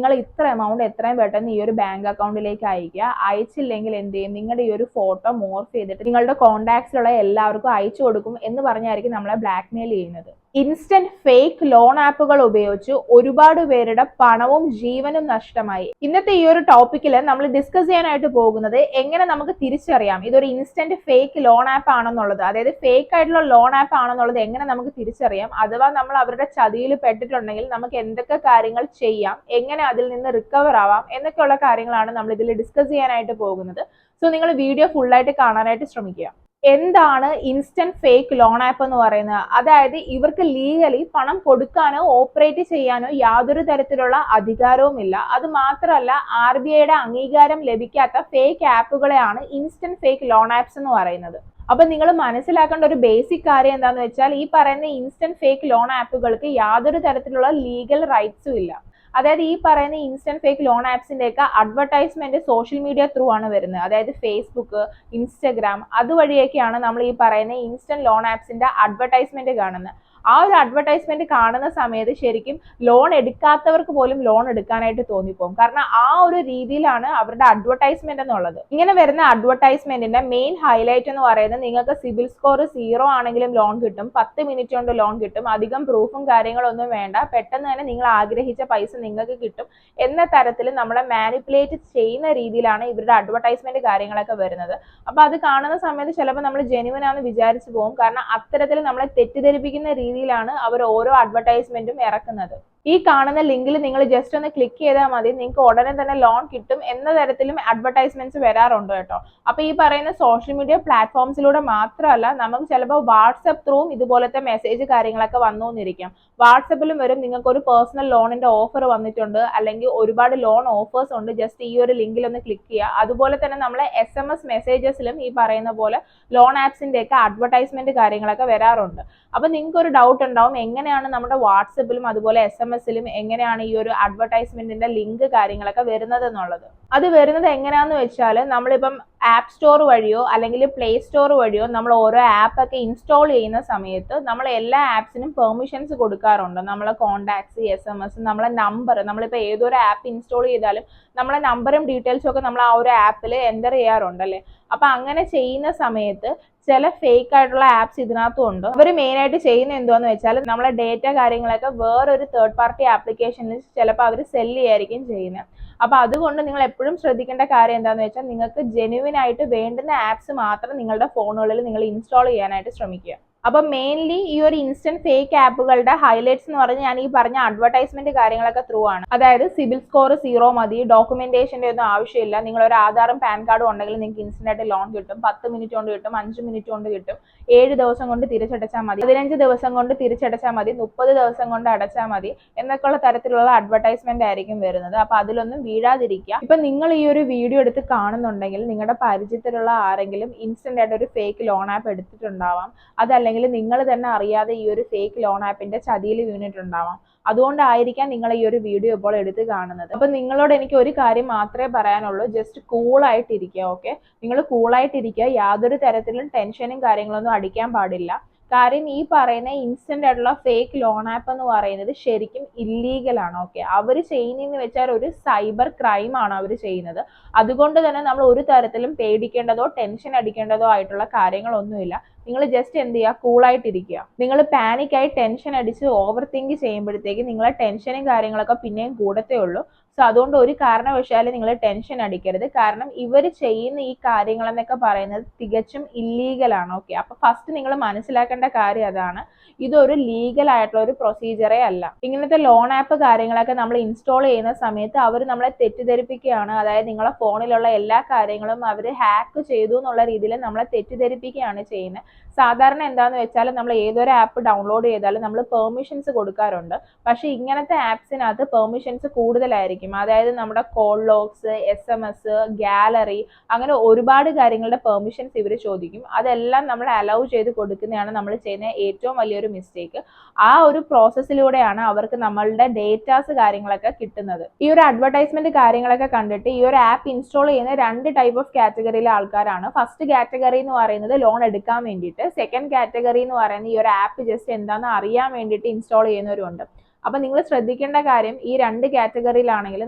നിങ്ങൾ ഇത്ര എമൗണ്ട് എത്രയും പെട്ടെന്ന് ഈ ഒരു ബാങ്ക് അക്കൗണ്ടിലേക്ക് അയക്കുക. അയച്ചില്ലെങ്കിൽ എന്ത് ചെയ്യും, നിങ്ങളുടെ ഈ ഒരു ഫോട്ടോ മോർഫ് ചെയ്തിട്ട് നിങ്ങളുടെ കോൺടാക്ട്സിലുള്ള എല്ലാവർക്കും അയച്ചു കൊടുക്കും എന്ന് പറഞ്ഞായിരിക്കും നമ്മളെ ബ്ലാക്ക് മെയിൽ ചെയ്യുന്നത്. ഇൻസ്റ്റന്റ് ഫേക്ക് ലോൺ ആപ്പുകൾ ഉപയോഗിച്ച് ഒരുപാട് പേരുടെ പണവും ജീവനും നഷ്ടമായി. ഇന്നത്തെ ഈ ഒരു ടോപ്പിക്കിൽ നമ്മൾ ഡിസ്കസ് ചെയ്യാനായിട്ട് പോകുന്നത് എങ്ങനെ നമുക്ക് തിരിച്ചറിയാം ഇതൊരു ഇൻസ്റ്റന്റ് ഫേക്ക് ലോൺ ആപ്പ് ആണെന്നുള്ളത്. അതായത് ഫേക്ക് ആയിട്ടുള്ള ലോൺ ആപ്പ് ആണെന്നുള്ളത് എങ്ങനെ നമുക്ക് തിരിച്ചറിയാം, അഥവാ നമ്മൾ അവരുടെ ചതിയിൽ പെട്ടിട്ടുണ്ടെങ്കിൽ നമുക്ക് എന്തൊക്കെ കാര്യങ്ങൾ ചെയ്യാം, എങ്ങനെ അതിൽ നിന്ന് റിക്കവർ ആവാം എന്നൊക്കെയുള്ള കാര്യങ്ങളാണ് നമ്മൾ ഇതിൽ ഡിസ്കസ് ചെയ്യാനായിട്ട് പോകുന്നത്. സോ നിങ്ങൾ വീഡിയോ ഫുൾ ആയിട്ട് കാണാനായിട്ട് ശ്രമിക്കുക. എന്താണ് ഇൻസ്റ്റന്റ് ഫേക്ക് ലോൺ ആപ്പ് എന്ന് പറയുന്നത്? അതായത് ഇവർക്ക് ലീഗലി പണം കൊടുക്കാനോ ഓപ്പറേറ്റ് ചെയ്യാനോ യാതൊരു തരത്തിലുള്ള അധികാരവുമില്ല. അത് മാത്രമല്ല RBIയുടെ അംഗീകാരം ലഭിക്കാത്ത ഫേക്ക് ആപ്പുകളെയാണ് ഇൻസ്റ്റന്റ് ഫേക്ക് ലോൺ ആപ്സ് എന്ന് പറയുന്നത്. അപ്പൊ നിങ്ങൾ മനസ്സിലാക്കേണ്ട ഒരു ബേസിക് കാര്യം എന്താണെന്ന് വെച്ചാൽ ഈ പറയുന്ന ഇൻസ്റ്റന്റ് ഫേക്ക് ലോൺ ആപ്പുകൾക്ക് യാതൊരു തരത്തിലുള്ള ലീഗൽ റൈറ്റ്സും ഇല്ല. അതായത് ഈ പറയുന്ന ഇൻസ്റ്റന്റ് ഫേക്ക് ലോൺ ആപ്സിന്റെ ഒക്കെ അഡ്വർടൈസ്മെന്റ് സോഷ്യൽ മീഡിയ ത്രൂ ആണ് വരുന്നത്. അതായത് ഫേസ്ബുക്ക്, ഇൻസ്റ്റഗ്രാം അതുവഴിയൊക്കെയാണ് നമ്മൾ ഈ പറയുന്ന ഇൻസ്റ്റന്റ് ലോൺ ആപ്സിന്റെ അഡ്വർടൈസ്മെന്റ് കാണുന്നത്. ആ ഒരു അഡ്വർടൈസ്മെന്റ് കാണുന്ന സമയത്ത് ശരിക്കും ലോൺ എടുക്കാത്തവർക്ക് പോലും ലോൺ എടുക്കാനായിട്ട് തോന്നിപ്പോകും. കാരണം ആ ഒരു രീതിയിലാണ് അവരുടെ അഡ്വർടൈസ്മെന്റ് എന്നുള്ളത്. ഇങ്ങനെ വരുന്ന അഡ്വർടൈസ്മെന്റിന്റെ മെയിൻ ഹൈലൈറ്റ് എന്ന് പറയുന്നത് നിങ്ങൾക്ക് സിബിൽ സ്കോർ 0 ആണെങ്കിലും ലോൺ കിട്ടും, 10 മിനിറ്റ് കൊണ്ട് ലോൺ കിട്ടും, അധികം പ്രൂഫും കാര്യങ്ങളൊന്നും വേണ്ട, പെട്ടെന്ന് തന്നെ നിങ്ങൾ ആഗ്രഹിച്ച പൈസ നിങ്ങൾക്ക് കിട്ടും എന്ന തരത്തിൽ നമ്മളെ മാനിപ്പുലേറ്റ് ചെയ്യുന്ന രീതിയിലാണ് ഇവരുടെ അഡ്വർടൈസ്മെന്റ് കാര്യങ്ങളൊക്കെ വരുന്നത്. അപ്പൊ അത് കാണുന്ന സമയത്ത് ചിലപ്പോൾ നമ്മൾ ജെന്യുവൻ ആണെന്ന് വിചാരിച്ചു പോകും. കാരണം അത്തരത്തിൽ നമ്മളെ തെറ്റിദ്ധരിപ്പിക്കുന്ന രീതിയിലാണ് അവർ ഓരോ അഡ്വർടൈസ്മെന്റും ഇറക്കുന്നത്. ഈ കാണുന്ന ലിങ്കിൽ നിങ്ങൾ ജസ്റ്റ് ഒന്ന് ക്ലിക്ക് ചെയ്താൽ മതി, നിങ്ങൾക്ക് ഉടനെ തന്നെ ലോൺ കിട്ടും എന്ന തരത്തിലും അഡ്വർടൈസ്മെന്റ്സ് വരാറുണ്ട് കേട്ടോ. അപ്പൊ ഈ പറയുന്ന സോഷ്യൽ മീഡിയ പ്ലാറ്റ്ഫോംസിലൂടെ മാത്രമല്ല, നമുക്ക് ചിലപ്പോൾ വാട്സപ്പ് ത്രൂവും ഇതുപോലത്തെ മെസ്സേജ് കാര്യങ്ങളൊക്കെ വന്നുകൊണ്ടിരിക്കാം. വാട്സപ്പിലും വരും, നിങ്ങൾക്ക് ഒരു പേഴ്സണൽ ലോണിന്റെ ഓഫർ വന്നിട്ടുണ്ട്, അല്ലെങ്കിൽ ഒരുപാട് ലോൺ ഓഫേഴ്സ് ഉണ്ട്, ജസ്റ്റ് ഈ ഒരു ലിങ്കിൽ ഒന്ന് ക്ലിക്ക് ചെയ്യുക. അതുപോലെ തന്നെ നമ്മളെ SMS മെസ്സേജസിലും ഈ പറയുന്ന പോലെ ലോൺ ആപ്സിന്റെ ഒക്കെ അഡ്വർടൈസ്മെന്റ് കാര്യങ്ങളൊക്കെ വരാറുണ്ട്. അപ്പൊ നിങ്ങൾക്ക് ഒരു ഡൗട്ട് ഉണ്ടാവും, എങ്ങനെയാണ് നമ്മുടെ വാട്സപ്പിലും അതുപോലെ SMS-ലും എങ്ങനെയാണ് ഈ ഒരു അഡ്വർടൈസ്മെന്റിന്റെ ലിങ്ക് കാര്യങ്ങളൊക്കെ വരുന്നത് എന്നുള്ളത്. അത് വരുന്നത് എങ്ങനെയാന്ന് വെച്ചാൽ നമ്മളിപ്പം ആപ്പ് സ്റ്റോർ വഴിയോ അല്ലെങ്കിൽ പ്ലേ സ്റ്റോർ വഴിയോ നമ്മൾ ഓരോ ആപ്പ് ഒക്കെ ഇൻസ്റ്റാൾ ചെയ്യുന്ന സമയത്ത് നമ്മൾ എല്ലാ ആപ്സിനും പെർമിഷൻസ് കൊടുക്കാറുണ്ട്. നമ്മളെ കോൺടാക്ട്സ്, SMS, നമ്മളെ നമ്പർ, നമ്മളിപ്പോൾ ഏതൊരു ആപ്പ് ഇൻസ്റ്റാൾ ചെയ്താലും നമ്മളെ നമ്പറും ഡീറ്റെയിൽസും ഒക്കെ നമ്മൾ ആ ഒരു ആപ്പിൽ എൻ്റർ ചെയ്യാറുണ്ട് അല്ലേ. അപ്പൊ അങ്ങനെ ചെയ്യുന്ന സമയത്ത് ചില ഫേക്ക് ആയിട്ടുള്ള ആപ്സ് ഇതിനകത്തും ഉണ്ട്. അവർ മെയിൻ ആയിട്ട് ചെയ്യുന്ന എന്താന്ന് വെച്ചാൽ നമ്മളെ ഡേറ്റ കാര്യങ്ങളൊക്കെ വേറൊരു തേർഡ് പാർട്ടി ആപ്ലിക്കേഷനിൽ ചിലപ്പോൾ അവർ സെല് ചെയ്യായിരിക്കും ചെയ്യുന്നത്. അപ്പൊ അതുകൊണ്ട് നിങ്ങൾ എപ്പോഴും ശ്രദ്ധിക്കേണ്ട കാര്യം എന്താണെന്ന് വെച്ചാൽ നിങ്ങൾക്ക് ജെന്യുവൻ ആയിട്ട് വേണ്ടുന്ന ആപ്സ് മാത്രം നിങ്ങളുടെ ഫോണുകളിൽ നിങ്ങൾ ഇൻസ്റ്റാൾ ചെയ്യാനായിട്ട് ശ്രമിക്കുക. അപ്പൊ മെയിൻലി ഈ ഒരു ഇൻസ്റ്റന്റ് ഫേക്ക് ആപ്പുകളുടെ ഹൈലൈറ്റ്സ് എന്ന് പറഞ്ഞാൽ ഞാൻ ഈ പറഞ്ഞ അഡ്വർടൈസ്മെന്റ് കാര്യങ്ങളൊക്കെ ത്രൂ ആണ്. അതായത് സിബിൽ സ്കോർ 0 മതി, ഡോക്യുമെന്റേഷന്റെ ഒന്നും ആവശ്യമില്ല, നിങ്ങൾ ഒരു ആധാറും പാൻ കാർഡും ഉണ്ടെങ്കിൽ നിങ്ങൾക്ക് ഇൻസ്റ്റന്റ് ആയിട്ട് ലോൺ കിട്ടും, 10 മിനിറ്റ് കൊണ്ട് കിട്ടും, 5 മിനിറ്റ് കൊണ്ട് കിട്ടും, 7 ദിവസം കൊണ്ട് തിരിച്ചടച്ചാൽ മതി, 15 ദിവസം കൊണ്ട് തിരിച്ചടച്ചാൽ മതി, 30 ദിവസം കൊണ്ട് അടച്ചാൽ മതി എന്നൊക്കെയുള്ള തരത്തിലുള്ള അഡ്വർടൈസ്മെന്റ് ആയിരിക്കും വരുന്നത്. അപ്പൊ അതിലൊന്നും വീഴാതിരിക്കുക. ഇപ്പൊ നിങ്ങൾ ഈ ഒരു വീഡിയോ എടുത്ത് കാണുന്നുണ്ടെങ്കിൽ നിങ്ങളുടെ പരിചയത്തിലുള്ള ആരെങ്കിലും ഇൻസ്റ്റന്റ് ആയിട്ട് ഒരു ഫേക്ക് ലോൺ ആപ്പ് എടുത്തിട്ടുണ്ടാവാം, അതല്ലെങ്കിൽ നിങ്ങൾ തന്നെ അറിയാതെ ഈ ഒരു ഫേക്ക് ലോൺ ആപ്പിന്റെ ചതിയിൽ വീണിട്ടുണ്ടാവാം. അതുകൊണ്ടായിരിക്കാം നിങ്ങൾ ഈ ഒരു വീഡിയോ ഇപ്പോൾ എടുത്ത് കാണുന്നത്. അപ്പൊ നിങ്ങളോട് എനിക്ക് ഒരു കാര്യം മാത്രമേ പറയാനുള്ളൂ, ജസ്റ്റ് കൂളായിട്ടിരിക്കുക. ഓക്കെ, നിങ്ങൾ കൂളായിട്ടിരിക്കുക, യാതൊരു തരത്തിലും ടെൻഷനും കാര്യങ്ങളൊന്നും അടിക്കാൻ പാടില്ല. കാര്യം ഈ പറയുന്ന ഇൻസ്റ്റന്റ് ആയിട്ടുള്ള ഫേക്ക് ലോൺ ആപ്പ് എന്ന് പറയുന്നത് ശരിക്കും ഇല്ലീഗൽ ആണ്. ഓക്കെ, അവർ ചെയ്യുന്നതെന്ന് വെച്ചാൽ ഒരു സൈബർ ക്രൈം ആണ് അവർ ചെയ്യുന്നത്. അതുകൊണ്ട് തന്നെ നമ്മൾ ഒരു തരത്തിലും പേടിക്കേണ്ടതോ ടെൻഷൻ അടിക്കേണ്ടതോ ആയിട്ടുള്ള കാര്യങ്ങളൊന്നുമില്ല. നിങ്ങൾ ജസ്റ്റ് എന്ത് ചെയ്യുക, കൂളായിട്ടിരിക്കുക. നിങ്ങൾ പാനിക്കായി ടെൻഷൻ അടിച്ച് ഓവർ തിങ്ക് ചെയ്യുമ്പോഴത്തേക്ക് നിങ്ങളെ ടെൻഷനും കാര്യങ്ങളൊക്കെ പിന്നെയും കൂടത്തേ ഉള്ളൂ. സോ അതുകൊണ്ട് ഒരു കാരണവശാലും നിങ്ങൾ ടെൻഷൻ അടിക്കരുത്. കാരണം ഇവർ ചെയ്യുന്ന ഈ കാര്യങ്ങൾ എന്നൊക്കെ പറയുന്നത് തികച്ചും ഇല്ലീഗലാണ്. ഓക്കെ, അപ്പൊ ഫസ്റ്റ് നിങ്ങൾ മനസ്സിലാക്കേണ്ട കാര്യം അതാണ്, ഇതൊരു ലീഗൽ ആയിട്ടുള്ള ഒരു പ്രൊസീജിയറേ അല്ല. ഇങ്ങനത്തെ ലോൺ ആപ്പ് കാര്യങ്ങളൊക്കെ നമ്മൾ ഇൻസ്റ്റാൾ ചെയ്യുന്ന സമയത്ത് അവർ നമ്മളെ തെറ്റിദ്ധരിപ്പിക്കുകയാണ്. അതായത് നിങ്ങളെ ഫോണിലുള്ള എല്ലാ കാര്യങ്ങളും അവർ ഹാക്ക് ചെയ്തു എന്നുള്ള രീതിയിൽ നമ്മളെ തെറ്റിദ്ധരിപ്പിക്കുകയാണ് ചെയ്യുന്നത്. സാധാരണ എന്താന്ന് വെച്ചാൽ നമ്മൾ ഏതൊരു ആപ്പ് ഡൗൺലോഡ് ചെയ്താലും നമ്മൾ പെർമിഷൻസ് കൊടുക്കാറുണ്ട്. പക്ഷെ ഇങ്ങനത്തെ ആപ്സിനകത്ത് പെർമിഷൻസ് കൂടുതലായിരിക്കും. അതായത് നമ്മുടെ കോൾ ലോഗ്സ്, SMS, ഗാലറി, അങ്ങനെ ഒരുപാട് കാര്യങ്ങളുടെ പെർമിഷൻസ് ഇവർ ചോദിക്കും. അതെല്ലാം നമ്മൾ അലൗ ചെയ്ത് കൊടുക്കുന്നതാണ് നമ്മൾ ചെയ്യുന്ന ഏറ്റവും വലിയൊരു മിസ്റ്റേക്ക്. ആ ഒരു പ്രോസസ്സിലൂടെയാണ് അവർക്ക് നമ്മളുടെ ഡേറ്റാസ് കാര്യങ്ങളൊക്കെ കിട്ടുന്നത്. ഈ ഒരു അഡ്വർടൈസ്മെന്റ് കാര്യങ്ങളൊക്കെ കണ്ടിട്ട് ഈ ഒരു ആപ്പ് ഇൻസ്റ്റാൾ ചെയ്യുന്ന 2 ടൈപ്പ് ഓഫ് കാറ്റഗറിയിലെ ആൾക്കാരാണ്. ഫസ്റ്റ് കാറ്റഗറി എന്ന് പറയുന്നത് ലോൺ എടുക്കാൻ വേണ്ടിയിട്ട്, സെക്കൻഡ് കാറ്റഗറി എന്ന് പറയുന്നത് ഈ ഒരു ആപ്പ് ജസ്റ്റ് എന്താണെന്ന് അറിയാൻ വേണ്ടിയിട്ട് ഇൻസ്റ്റാൾ ചെയ്യുന്നവരുണ്ട്. അപ്പൊ നിങ്ങൾ ശ്രദ്ധിക്കേണ്ട കാര്യം ഈ രണ്ട് കാറ്റഗറിയിലാണെങ്കിൽ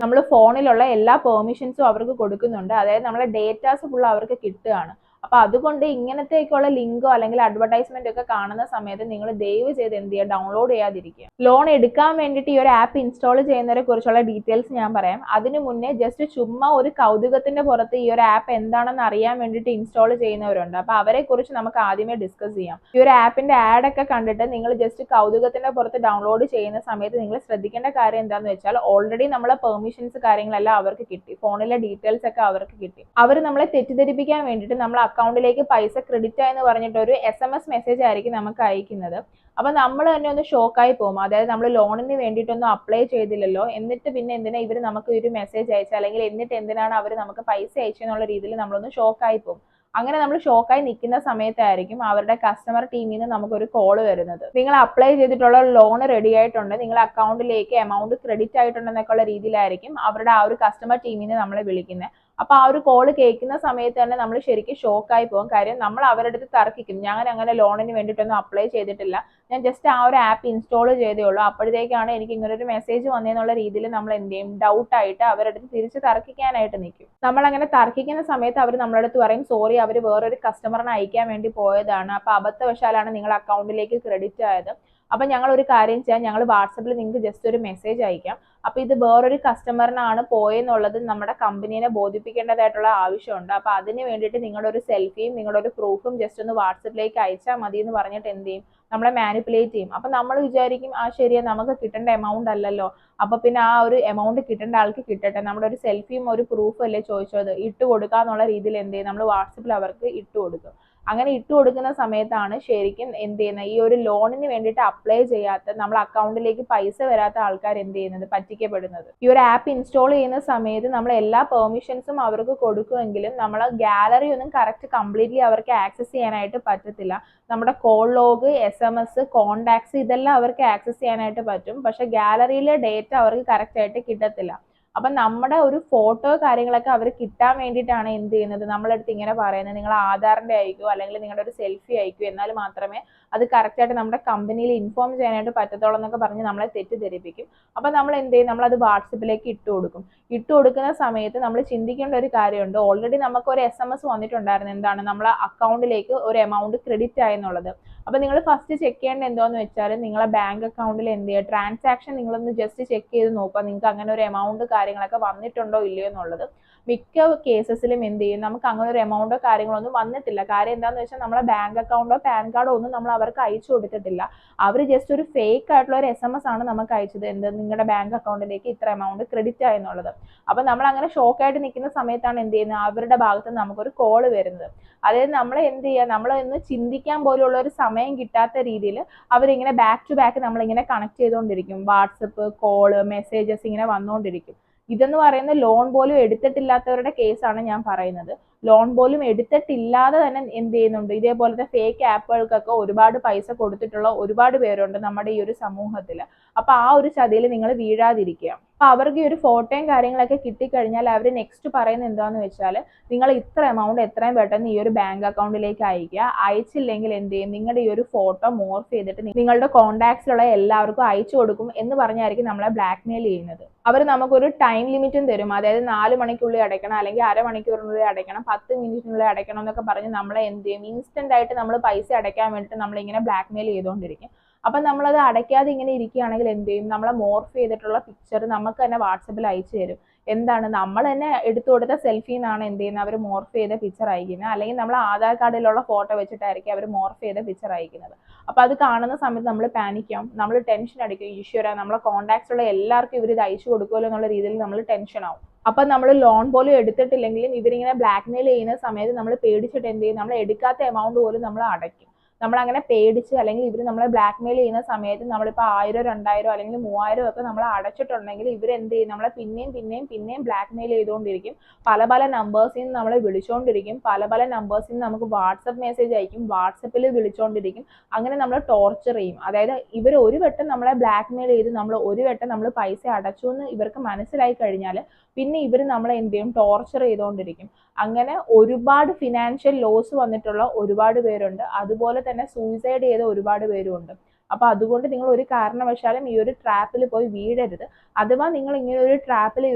നമ്മൾ ഫോണിലുള്ള എല്ലാ പെർമിഷൻസും അവർക്ക് കൊടുക്കുന്നുണ്ട്. അതായത് നമ്മളെ ഡേറ്റാസ് ഫുൾ അവർക്ക് കിട്ടുകയാണ്. അപ്പൊ അതുകൊണ്ട് ഇങ്ങനത്തേക്കുള്ള ലിങ്കോ അല്ലെങ്കിൽ അഡ്വർടൈസ്മെന്റ് ഒക്കെ കാണുന്ന സമയത്ത് നിങ്ങൾ ദയവ് ചെയ്ത് എന്ത് ചെയ്യുക, ഡൗൺലോഡ് ചെയ്യാതിരിക്കുക. ലോൺ എടുക്കാൻ വേണ്ടിയിട്ട് ഈ ഒരു ആപ്പ് ഇൻസ്റ്റാൾ ചെയ്യുന്നതിനെ കുറിച്ചുള്ള ഡീറ്റെയിൽസ് ഞാൻ പറയാം. അതിനു മുന്നേ ജസ്റ്റ് ചുമ്മാ ഒരു കൗതുകത്തിന്റെ പുറത്ത് ഈ ഒരു ആപ്പ് എന്താണെന്ന് അറിയാൻ വേണ്ടിയിട്ട് ഇൻസ്റ്റാൾ ചെയ്യുന്നവരുണ്ട്. അപ്പൊ അവരെ കുറിച്ച് നമുക്ക് ആദ്യമേ ഡിസ്കസ് ചെയ്യാം. ഈ ഒരു ആപ്പിന്റെ ആഡ് ഒക്കെ കണ്ടിട്ട് നിങ്ങൾ ജസ്റ്റ് കൗതുകത്തിന്റെ പുറത്ത് ഡൗൺലോഡ് ചെയ്യുന്ന സമയത്ത് നിങ്ങൾ ശ്രദ്ധിക്കേണ്ട കാര്യം എന്താണെന്ന് വെച്ചാൽ ഓൾറെഡി നമ്മളെ പെർമിഷൻസ് കാര്യങ്ങളെല്ലാം അവർക്ക് കിട്ടി, ഫോണിലെ ഡീറ്റെയിൽസ് ഒക്കെ അവർക്ക് കിട്ടി. അവർ നമ്മളെ തെറ്റിദ്ധരിപ്പിക്കാൻ വേണ്ടിയിട്ട് നമ്മൾ അക്കൗണ്ടിലേക്ക് പൈസ ക്രെഡിറ്റ് ആയെന്ന് പറഞ്ഞിട്ട് ഒരു SMS മെസ്സേജ് ആയിരിക്കും നമുക്ക് അയക്കുന്നത്. അപ്പൊ നമ്മൾ തന്നെ ഒന്ന് ഷോക്കായി പോകും. അതായത് നമ്മൾ ലോണിന് വേണ്ടിയിട്ടൊന്നും അപ്ലൈ ചെയ്തില്ലല്ലോ, എന്നിട്ട് പിന്നെ എന്തിനാ ഇവർ നമുക്ക് ഒരു മെസ്സേജ് അയച്ചത്, അല്ലെങ്കിൽ എന്നിട്ട് എന്തിനാണ് അവർ നമുക്ക് പൈസ അയച്ചെന്നുള്ള രീതിയിൽ നമ്മളൊന്ന് ഷോക്കായി പോകും. അങ്ങനെ നമ്മൾ ഷോക്കായി നിൽക്കുന്ന സമയത്തായിരിക്കും അവരുടെ കസ്റ്റമർ ടീമിൽ നിന്ന് നമുക്കൊരു കോൾ വരുന്നത്. നിങ്ങൾ അപ്ലൈ ചെയ്തിട്ടുള്ള ലോൺ റെഡി ആയിട്ടുണ്ട്, നിങ്ങളുടെ അക്കൗണ്ടിലേക്ക് എമൗണ്ട് ക്രെഡിറ്റ് ആയിട്ടുണ്ടെന്നൊക്കെ ഉള്ള രീതിയിലായിരിക്കും അവരുടെ ആ ഒരു കസ്റ്റമർ ടീമിനെ നമ്മളെ വിളിക്കുന്നത്. അപ്പൊ ആ ഒരു കോള് കേൾക്കുന്ന സമയത്ത് തന്നെ നമ്മൾ ശരിക്കും ഷോക്കായി പോകും. കാര്യം നമ്മൾ അവരുടെ അടുത്ത് തർക്കിക്കും, ഞാൻ അങ്ങനെ ലോണിന് വേണ്ടിയിട്ടൊന്നും അപ്ലൈ ചെയ്തിട്ടില്ല, ഞാൻ ജസ്റ്റ് ആ ഒരു ആപ്പ് ഇൻസ്റ്റാൾ ചെയ്തേ ഉള്ളൂ, അപ്പോഴത്തേക്കാണ് എനിക്ക് ഇങ്ങനെ ഒരു മെസ്സേജ് വന്നതെന്നുള്ള രീതിയിൽ നമ്മൾ എന്ത് ചെയ്യും, ഡൗട്ട് ആയിട്ട് അവരുടെ അടുത്ത് തിരിച്ച് തർക്കിക്കാനായിട്ട് നിൽക്കും. നമ്മൾ അങ്ങനെ തർക്കിക്കുന്ന സമയത്ത് അവർ നമ്മുടെ അടുത്ത് പറയും, സോറി, അവർ വേറൊരു കസ്റ്റമറിനെ അയക്കാൻ വേണ്ടി പോയതാണ്, അപ്പൊ അബദ്ധവശാലാണ് നിങ്ങളുടെ അക്കൗണ്ടിലേക്ക് ക്രെഡിറ്റ് ആയത്. അപ്പൊ ഞങ്ങൾ ഒരു കാര്യം ചെയ്യാം, ഞങ്ങൾ വാട്സപ്പിൽ നിങ്ങൾക്ക് ജസ്റ്റ് ഒരു മെസ്സേജ് അയക്കാം. അപ്പൊ ഇത് വേറൊരു കസ്റ്റമറിനാണ് പോയെന്നുള്ളത് നമ്മുടെ കമ്പനീനെ ബോധിപ്പിക്കേണ്ടതായിട്ടുള്ള ആവശ്യമുണ്ട്. അപ്പൊ അതിന് വേണ്ടിയിട്ട് നിങ്ങളുടെ ഒരു സെൽഫിയും നിങ്ങളുടെ ഒരു പ്രൂഫും ജസ്റ്റ് ഒന്ന് വാട്സപ്പിലേക്ക് അയച്ചാൽ മതി എന്ന് പറഞ്ഞിട്ട് എന്ത് ചെയ്യും, നമ്മളെ മാനിപ്പുലേറ്റ് ചെയ്യും. അപ്പൊ നമ്മൾ വിചാരിക്കും, ആ ശരിയാ, നമുക്ക് കിട്ടേണ്ട എമൗണ്ട് അല്ലല്ലോ, അപ്പൊ പിന്നെ ആ ഒരു എമൗണ്ട് കിട്ടേണ്ട ആൾക്ക് കിട്ടട്ടെ, നമ്മുടെ ഒരു സെൽഫിയും ഒരു പ്രൂഫും അല്ലേ ചോദിച്ചത്, ഇട്ട് കൊടുക്കാന്നുള്ള രീതിയിൽ എന്ത് ചെയ്യും, നമ്മൾ വാട്സപ്പിൽ അവർക്ക് ഇട്ട് കൊടുക്കും. അങ്ങനെ ഇട്ട് കൊടുക്കുന്ന സമയത്താണ് ശരിക്കും എന്ത് ചെയ്യുന്നത്, ഈ ഒരു ലോണിന് വേണ്ടിയിട്ട് അപ്ലൈ ചെയ്യാത്ത, നമ്മൾ അക്കൗണ്ടിലേക്ക് പൈസ വരാത്ത ആൾക്കാർ എന്ത് ചെയ്യുന്നത്, പറ്റിക്കപ്പെടുന്നത്. ഈ ഒരു ആപ്പ് ഇൻസ്റ്റാൾ ചെയ്യുന്ന സമയത്ത് നമ്മൾ എല്ലാ പെർമിഷൻസും അവർക്ക് കൊടുക്കുമെങ്കിലും നമ്മൾ ഗാലറി ഒന്നും കറക്റ്റ് കംപ്ലീറ്റ്ലി അവർക്ക് ആക്സസ് ചെയ്യാനായിട്ട് പറ്റത്തില്ല. നമ്മുടെ കോൾ ലോഗ്, SMS, കോണ്ടാക്ട്സ് ഇതെല്ലാം അവർക്ക് ആക്സസ് ചെയ്യാനായിട്ട് പറ്റും. പക്ഷെ ഗാലറിയിലെ ഡേറ്റ അവർക്ക് കറക്റ്റ് ആയിട്ട് കിട്ടത്തില്ല. അപ്പൊ നമ്മുടെ ഒരു ഫോട്ടോ കാര്യങ്ങളൊക്കെ അവർ കിട്ടാൻ വേണ്ടിയിട്ടാണ് എന്ത് ചെയ്യുന്നത്, നമ്മളടുത്ത് ഇങ്ങനെ പറയുന്നത്, നിങ്ങൾ ആധാറിന്റെ അയക്കോ അല്ലെങ്കിൽ നിങ്ങളുടെ ഒരു സെൽഫി അയക്കോ, എന്നാൽ മാത്രമേ അത് കറക്റ്റ് ആയിട്ട് നമ്മുടെ കമ്പനിയിൽ ഇൻഫോം ചെയ്യാനായിട്ട് പറ്റത്തുള്ളൂ എന്നൊക്കെ പറഞ്ഞ് നമ്മളെ തെറ്റിദ്ധരിപ്പിക്കും. അപ്പൊ നമ്മൾ എന്ത് ചെയ്യും, നമ്മൾ അത് വാട്സപ്പിലേക്ക് ഇട്ട് കൊടുക്കും. ഇട്ട് കൊടുക്കുന്ന സമയത്ത് നമ്മൾ ചിന്തിക്കേണ്ട ഒരു കാര്യമുണ്ട്, ഓൾറെഡി നമുക്ക് ഒരു SMS വന്നിട്ടുണ്ടായിരുന്നു, എന്താണ്, നമ്മളെ അക്കൗണ്ടിലേക്ക് ഒരു എമൗണ്ട് ക്രെഡിറ്റ് ആയെന്നുള്ളത്. അപ്പൊ നിങ്ങൾ ഫസ്റ്റ് ചെക്ക് ചെയ്യേണ്ടത് എന്താന്ന് വെച്ചാൽ നിങ്ങളെ ബാങ്ക് അക്കൗണ്ടിൽ എന്ത് ചെയ്യുക, ട്രാൻസാക്ഷൻ നിങ്ങളൊന്ന് ജസ്റ്റ് ചെക്ക് ചെയ്ത് നോക്കുക, നിങ്ങൾക്ക് അങ്ങനെ ഒരു എമൗണ്ട് കാര്യങ്ങളൊക്കെ വന്നിട്ടുണ്ടോ ഇല്ലയോ എന്നുള്ളത്. മിക്ക കേസസിലും എന്ത് ചെയ്യും, നമുക്ക് അങ്ങനെ ഒരു എമൗണ്ടോ കാര്യങ്ങളൊന്നും വന്നിട്ടില്ല. കാര്യം എന്താന്ന് വെച്ചാൽ നമ്മളെ ബാങ്ക് അക്കൗണ്ടോ പാൻ കാർഡോ ഒന്നും നമ്മൾ അവർക്ക് അയച്ചു കൊടുത്തിട്ടില്ല. അവർ ജസ്റ്റ് ഒരു ഫേക്ക് ആയിട്ടുള്ള ഒരു SMS ആണ് നമുക്ക് അയച്ചത്, എന്ത്, നിങ്ങളുടെ ബാങ്ക് അക്കൗണ്ടിലേക്ക് ഇത്ര എമൗണ്ട് ക്രെഡിറ്റ് ആയെന്നുള്ളത്. അപ്പൊ നമ്മൾ അങ്ങനെ ഷോക്കായിട്ട് നിൽക്കുന്ന സമയത്താണ് എന്ത് ചെയ്യുന്നത്, അവരുടെ ഭാഗത്ത് നിന്ന് നമുക്കൊരു കോള് വരുന്നത്. അതായത് നമ്മൾ എന്ത് ചെയ്യുക, നമ്മളൊന്ന് ചിന്തിക്കാൻ പോലുള്ള ഒരു സമയം കിട്ടാത്ത രീതിയിൽ അവരിങ്ങനെ ബാക്ക് ടു ബാക്ക് നമ്മളിങ്ങനെ കണക്ട് ചെയ്തുകൊണ്ടിരിക്കും. വാട്സപ്പ്, കോള്, മെസ്സേജസ് ഇങ്ങനെ വന്നുകൊണ്ടിരിക്കും. ഇതെന്ന് പറയുന്നത് ലോൺ പോലും എടുത്തിട്ടില്ലാത്തവരുടെ കേസാണ് ഞാൻ പറയുന്നത്. ലോൺ പോലും എടുത്തിട്ടില്ലാതെ തന്നെ എന്ത് ചെയ്യുന്നുണ്ട്, ഇതേപോലത്തെ ഫേക്ക് ആപ്പുകൾക്കൊക്കെ ഒരുപാട് പൈസ കൊടുത്തിട്ടുള്ള ഒരുപാട് പേരുണ്ട് നമ്മുടെ ഈ ഒരു സമൂഹത്തിൽ. അപ്പൊ ആ ഒരു ചതിയിൽ നിങ്ങൾ വീഴാതിരിക്കുക. അപ്പൊ അവർക്ക് ഈ ഒരു ഫോട്ടോയും കാര്യങ്ങളൊക്കെ കിട്ടിക്കഴിഞ്ഞാൽ അവർ നെക്സ്റ്റ് പറയുന്നത് എന്താന്ന് വെച്ചാൽ, നിങ്ങൾ ഇത്ര എമൗണ്ട് എത്രയും പെട്ടെന്ന് ഈ ഒരു ബാങ്ക് അക്കൗണ്ടിലേക്ക് അയക്കുക, അയച്ചില്ലെങ്കിൽ എന്ത് ചെയ്യും, നിങ്ങളുടെ ഈ ഒരു ഫോട്ടോ മോർഫ് ചെയ്തിട്ട് നിങ്ങളുടെ കോണ്ടാക്ട്സിലുള്ള എല്ലാവർക്കും അയച്ചു കൊടുക്കും എന്ന് പറഞ്ഞായിരിക്കും നമ്മളെ ബ്ലാക്ക് മെയിൽ ചെയ്യുന്നത്. അവർ നമുക്കൊരു ടൈം ലിമിറ്റും തരും, അതായത് 4 മണിക്കുള്ളിൽ അടയ്ക്കണം, അല്ലെങ്കിൽ അരമണിക്കൂറിനുള്ളിൽ അടയ്ക്കണം, 10 മിനിറ്റിനുള്ളിൽ അടയ്ക്കണം എന്നൊക്കെ പറഞ്ഞ് നമ്മളെ എന്ത് ചെയ്യും, ഇൻസ്റ്റന്റ് ആയിട്ട് നമ്മൾ പൈസ അടയ്ക്കാൻ വേണ്ടിയിട്ട് നമ്മളിങ്ങനെ ബ്ലാക്ക് മെയിൽ ചെയ്തുകൊണ്ടിരിക്കും. അപ്പം നമ്മളത് അടയ്ക്കാതെ ഇങ്ങനെ ഇരിക്കുകയാണെങ്കിൽ എന്ത് ചെയ്യും, നമ്മളെ മോർഫ് ചെയ്തിട്ടുള്ള പിക്ചർ നമുക്ക് തന്നെ വാട്സപ്പിൽ അയച്ചു തരും. എന്താണ്, നമ്മൾ തന്നെ എടുത്തു കൊടുത്ത സെൽഫിയിൽ നിന്നാണ് എന്ത് ചെയ്യുന്നത്, അവർ മോർഫ് ചെയ്ത പിക്ചർ അയക്കുന്നത്, അല്ലെങ്കിൽ നമ്മൾ ആധാർ കാർഡിലുള്ള ഫോട്ടോ വെച്ചിട്ടായിരിക്കും അവർ മോർഫ് ചെയ്ത പിക്ചർ അയക്കുന്നത്. അപ്പൊ അത് കാണുന്ന സമയത്ത് നമ്മൾ പാനിക്കാവും, നമ്മൾ ടെൻഷൻ അടിക്കും, ഈശ്വര, നമ്മളെ കോണ്ടാക്ട്സ് ഉള്ള എല്ലാവർക്കും ഇവർ ഇത് അയച്ചു കൊടുക്കുമല്ലോ എന്നുള്ള രീതിയിൽ നമ്മൾ ടെൻഷൻ ആവും. അപ്പൊ നമ്മൾ ലോൺ പോലും എടുത്തിട്ടില്ലെങ്കിലും ഇവരിങ്ങനെ ബ്ലാക്ക് മെയിൽ ചെയ്യുന്ന സമയത്ത് നമ്മൾ പേടിച്ചിട്ട് എന്ത് ചെയ്യും, നമ്മൾ എടുക്കാത്ത എമൗണ്ട് പോലും നമ്മൾ അടയ്ക്കും. നമ്മൾ അങ്ങനെ പേടിച്ച്, അല്ലെങ്കിൽ ഇവർ നമ്മളെ ബ്ലാക്ക് മെയിൽ ചെയ്യുന്ന സമയത്ത് നമ്മളിപ്പോൾ 1000, 2000 അല്ലെങ്കിൽ 3000 ഒക്കെ നമ്മൾ അടച്ചിട്ടുണ്ടെങ്കിൽ ഇവരെന്ത് ചെയ്യും, നമ്മളെ പിന്നെയും ബ്ലാക്ക് മെയിൽ ചെയ്തുകൊണ്ടിരിക്കും. പല നമ്പേഴ്സിൽ നിന്ന് നമ്മളെ വിളിച്ചുകൊണ്ടിരിക്കും, പല നമ്പേഴ്സിൽ നിന്ന് നമുക്ക് വാട്സപ്പ് മെസ്സേജ് അയക്കും, വാട്സപ്പിൽ വിളിച്ചുകൊണ്ടിരിക്കും. അങ്ങനെ നമ്മൾ ടോർച്ചർ ചെയ്യും. അതായത് ഇവർ ഒരു വട്ടം നമ്മളെ ബ്ലാക്ക് മെയിൽ ചെയ്ത് നമ്മൾ ഒരു വട്ടം നമ്മൾ പൈസ അടച്ചു എന്ന് ഇവർക്ക് മനസ്സിലായി കഴിഞ്ഞാൽ പിന്നെ ഇവർ നമ്മളെ എന്ത് ചെയ്യും, ടോർച്ചർ ചെയ്തുകൊണ്ടിരിക്കും. അങ്ങനെ ഒരുപാട് ഫിനാൻഷ്യൽ ലോസ് വന്നിട്ടുള്ള ഒരുപാട് പേരുണ്ട്. അതുപോലെ തന്നെ സൂയിസൈഡ് ചെയ്ത ഒരുപാട് പേരുണ്ട്. അപ്പോൾ അതുകൊണ്ട് നിങ്ങൾ ഒരു കാരണവശാലും ഈ ഒരു ട്രാപ്പിൽ പോയി വീഴരുത്. അഥവാ നിങ്ങൾ ഇങ്ങനെ ഒരു ട്രാപ്പിൽ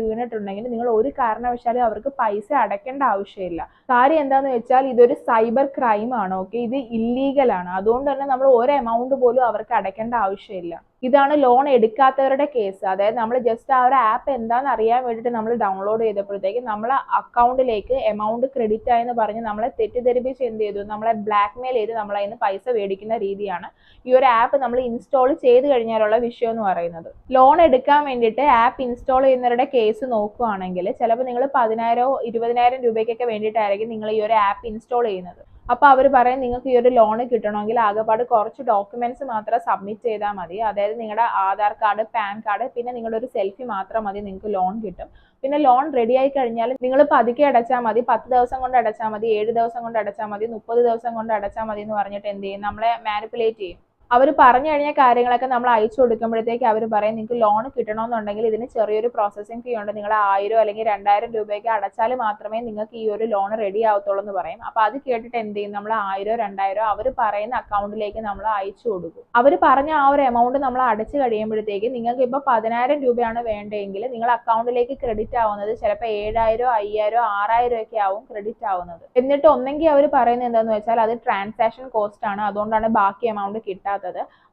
വീണിട്ടുണ്ടെങ്കിൽ നിങ്ങൾ ഒരു കാരണവശാലും അവർക്ക് പൈസ അടയ്ക്കേണ്ട ആവശ്യമില്ല. കാര്യം എന്താണെന്ന് വെച്ചാൽ ഇതൊരു സൈബർ ക്രൈം ആണ്. ഓക്കെ, ഇത് ഇല്ലീഗൽ ആണ്. അതുകൊണ്ട് തന്നെ നമ്മൾ ഒരു എമൗണ്ട് പോലും അവർക്ക് അടയ്ക്കേണ്ട ആവശ്യമില്ല. ഇതാണ് ലോൺ എടുക്കാത്തവരുടെ കേസ്. അതായത് നമ്മൾ ജസ്റ്റ് ആ ഒരു ആപ്പ് എന്താണെന്ന് അറിയാൻ വേണ്ടിയിട്ട് നമ്മൾ ഡൗൺലോഡ് ചെയ്തപ്പോഴത്തേക്ക് നമ്മളെ അക്കൗണ്ടിലേക്ക് എമൗണ്ട് ക്രെഡിറ്റ് ആയെന്ന് പറഞ്ഞ് നമ്മളെ തെറ്റിദ്ധരിപ്പിച്ച് എന്ത് ചെയ്തു, നമ്മളെ ബ്ലാക്ക് മെയിൽ ചെയ്ത് നമ്മളെ നിന്ന് പൈസ മേടിക്കുന്ന രീതിയാണ് ഈ ഒരു ആപ്പ് നമ്മൾ ഇൻസ്റ്റാൾ ചെയ്ത് കഴിഞ്ഞാലുള്ള വിഷയം എന്ന് പറയുന്നത്. ലോൺ എടുക്കാൻ വേണ്ടിയിട്ട് ആപ്പ് ഇൻസ്റ്റാൾ ചെയ്യുന്നവരുടെ കേസ് നോക്കുകയാണെങ്കിൽ ചിലപ്പോൾ നിങ്ങൾ 10,000 20,000 രൂപയ്ക്കൊക്കെ വേണ്ടിയിട്ടായിരിക്കും നിങ്ങൾ ഈ ഒരു ആപ്പ് ഇൻസ്റ്റാൾ ചെയ്യുന്നത്. അപ്പോൾ അവർ പറയും നിങ്ങൾക്ക് ഈ ഒരു ലോൺ കിട്ടണമെങ്കിൽ ആകെപ്പാട് കുറച്ച് ഡോക്യുമെന്റ്സ് മാത്രം സബ്മിറ്റ് ചെയ്താൽ മതി. അതായത് നിങ്ങളുടെ ആധാർ കാർഡ്, പാൻ കാർഡ്, പിന്നെ നിങ്ങളുടെ ഒരു സെൽഫി മാത്രം മതി, നിങ്ങൾക്ക് ലോൺ കിട്ടും. പിന്നെ ലോൺ റെഡി ആയി കഴിഞ്ഞാൽ നിങ്ങൾ പതുക്കെ അടച്ചാൽ മതി, 10 ദിവസം കൊണ്ട് അടച്ചാൽ മതി, 7 ദിവസം കൊണ്ട് അടച്ചാൽ മതി, 30 ദിവസം കൊണ്ട് അടച്ചാൽ മതി എന്ന് പറഞ്ഞിട്ട് എന്ത് ചെയ്യും, നമ്മളെ മാനിപ്പുലേറ്റ് ചെയ്യും. അവർ പറഞ്ഞു കഴിഞ്ഞ കാര്യങ്ങളൊക്കെ നമ്മൾ അയച്ചു കൊടുക്കുമ്പോഴത്തേക്ക് അവർ പറയും നിങ്ങൾക്ക് ലോൺ കിട്ടണമെന്നുണ്ടെങ്കിൽ ഇതിന് ചെറിയൊരു പ്രോസസ്സിംഗ് ഫീ ഉണ്ട്, നിങ്ങൾ 1000 അല്ലെങ്കിൽ 2000 രൂപയൊക്കെ അടച്ചാൽ മാത്രമേ നിങ്ങൾക്ക് ഈ ഒരു ലോൺ റെഡി ആവത്തുള്ളൂ എന്ന് പറയും. അപ്പോൾ അത് കേട്ടിട്ട് എന്ത് ചെയ്യും, നമ്മൾ 1000 2000 അവർ പറയുന്ന അക്കൗണ്ടിലേക്ക് നമ്മൾ അയച്ചു കൊടുക്കും. അവർ പറഞ്ഞ ആ ഒരു എമൗണ്ട് നമ്മൾ അടച്ചു കഴിയുമ്പോഴത്തേക്ക് നിങ്ങൾക്ക് ഇപ്പോൾ 10,000 രൂപയാണ് വേണ്ടതെങ്കിൽ നിങ്ങൾ അക്കൗണ്ടിലേക്ക് ക്രെഡിറ്റ് ആവുന്നത് ചിലപ്പോൾ 7000 5000 6000 ഒക്കെ ആവും ക്രെഡിറ്റ് ആവുന്നത്. എന്നിട്ട് ഒന്നെങ്കിൽ അവർ പറയുന്നത് എന്താണെന്ന് വെച്ചാൽ അത് ട്രാൻസാക്ഷൻ കോസ്റ്റ് ആണ്, അതുകൊണ്ടാണ് ബാക്കി എമൗണ്ട് കിട്ടാത്തത്.